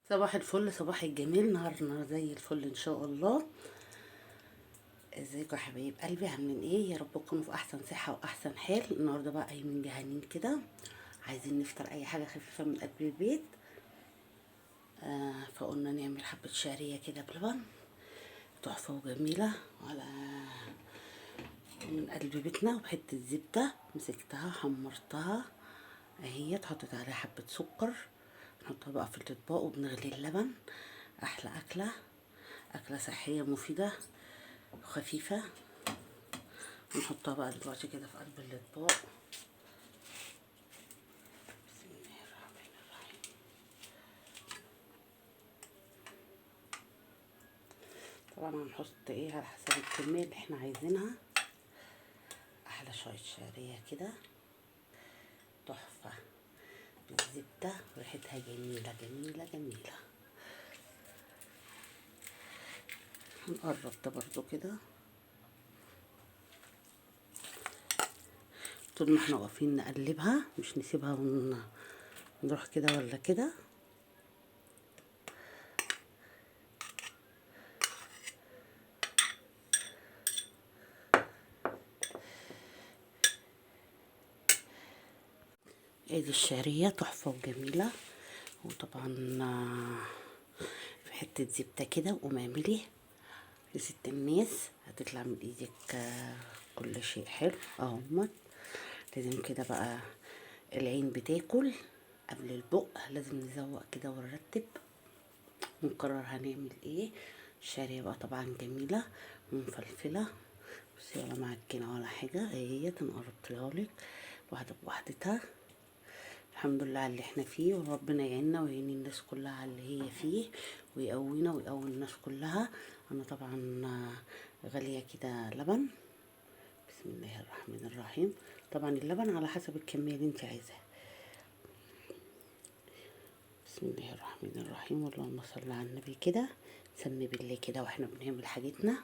صباح الفل، صباح الجميل، نهارنا زي الفل ان شاء الله. ازيكم يا حبايب قلبي؟ عاملين ايه؟ يا رب تكونوا في احسن صحه واحسن حال. النهارده بقى قايمين جهانين كده، عايزين نفطر اي حاجه خفيفه من قلب البيت. فقلنا نعمل حبه شعريه كده بلبن، تحفه وجميله، على من قلب بيتنا، وبحته زبده مسكتها حمرتها اهي، حطيت عليها حبه سكر، نحطها بقى في الاطباق وبنغلي اللبن. احلى اكله، اكله صحيه مفيده وخفيفه. نحطها بقى دلوقتي كده في قلب الاطباق. بسم الله الرحمن الرحيم. طبعا هنحط ايه على حسب الكميه اللي احنا عايزينها. احلى شويه شعريه كده تحفه بالزبده، ريحتها جميله جميله جميله. هنقرب ده برضو كده، طول ما احنا واقفين نقلبها، مش نسيبها ونروح كده ولا كده. ادي الشعريه تحفه وجميله. وطبعا في حته زبده كده، وقومي اعملي يا ست الناس، هتطلع من ايدك كل شيء حلو اهو. لازم كده بقى، العين بتاكل قبل البق، لازم نزوق كده ونرتب ونقرر هنعمل ايه. الشعريه بقى طبعا جميله ومفلفله، بس ولا معجنه ولا حاجه، اهي انا لك واحده بواحدتها. الحمد لله على اللي احنا فيه، وربنا يعيننا ويعين الناس كلها على اللي هي فيه، ويقوينا ويقوي الناس كلها. انا طبعا غاليه كده لبن. بسم الله الرحمن الرحيم. طبعا اللبن على حسب الكميه اللي انت عايزاها. بسم الله الرحمن الرحيم، اللهم صل على النبي كده. سمي بالله كده واحنا بنعمل حاجتنا.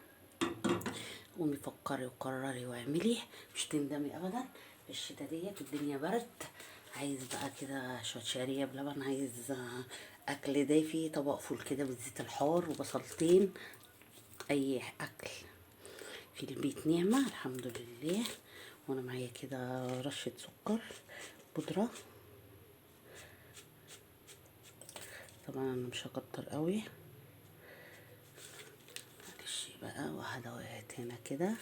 قومي فكري وقرري واعملي، مش تندمي ابدا. في الشتا ديت الدنيا برد، عايز بقى كده شويه شعريه بلبن، عايز اكل دافي، طبق فول كده بالزيت الحار وبصلتين. اي اكل في البيت نعمه الحمد لله. وانا معايا كده رشه سكر بودره، طبعا انا مش هكتر قوي، معلش بقى، وهدوات هنا كده.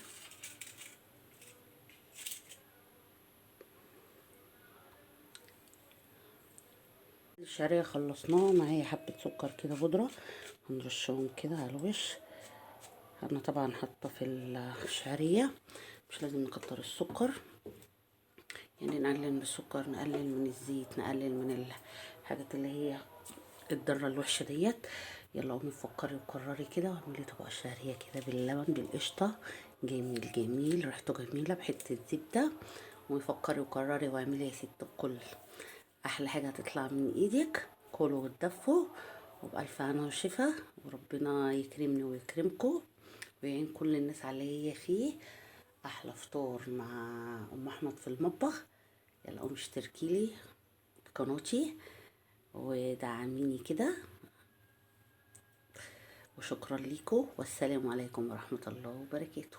الشعريه خلصناها، معايا حبه سكر كده بودره، هنرشهم كده على الوش. انا طبعا حاطه في الشعريه، مش لازم نكتر السكر، يعني نقلل من السكر، نقلل من الزيت، نقلل من الحاجات اللي هي الضاره الوحشه ديت. يلا قومي فكري وقرري كده، واعملي طبق الشعريه كده باللبن بالقشطه، جميل جميل، ريحته جميله بحته زبده. وفكري وقرري واعملي يا ست الكل. احلى حاجه هتطلع من ايدك. كلوا وتدفوا وبألف هنا وشفا، وربنا يكرمني ويكرمكم ويعين كل الناس على اللي هي فيه. احلى فطور مع ام احمد في المطبخ. يلا قومي اشتركيلي في قناتي ودعميني كده، وشكرا ليكم، والسلام عليكم ورحمة الله وبركاته.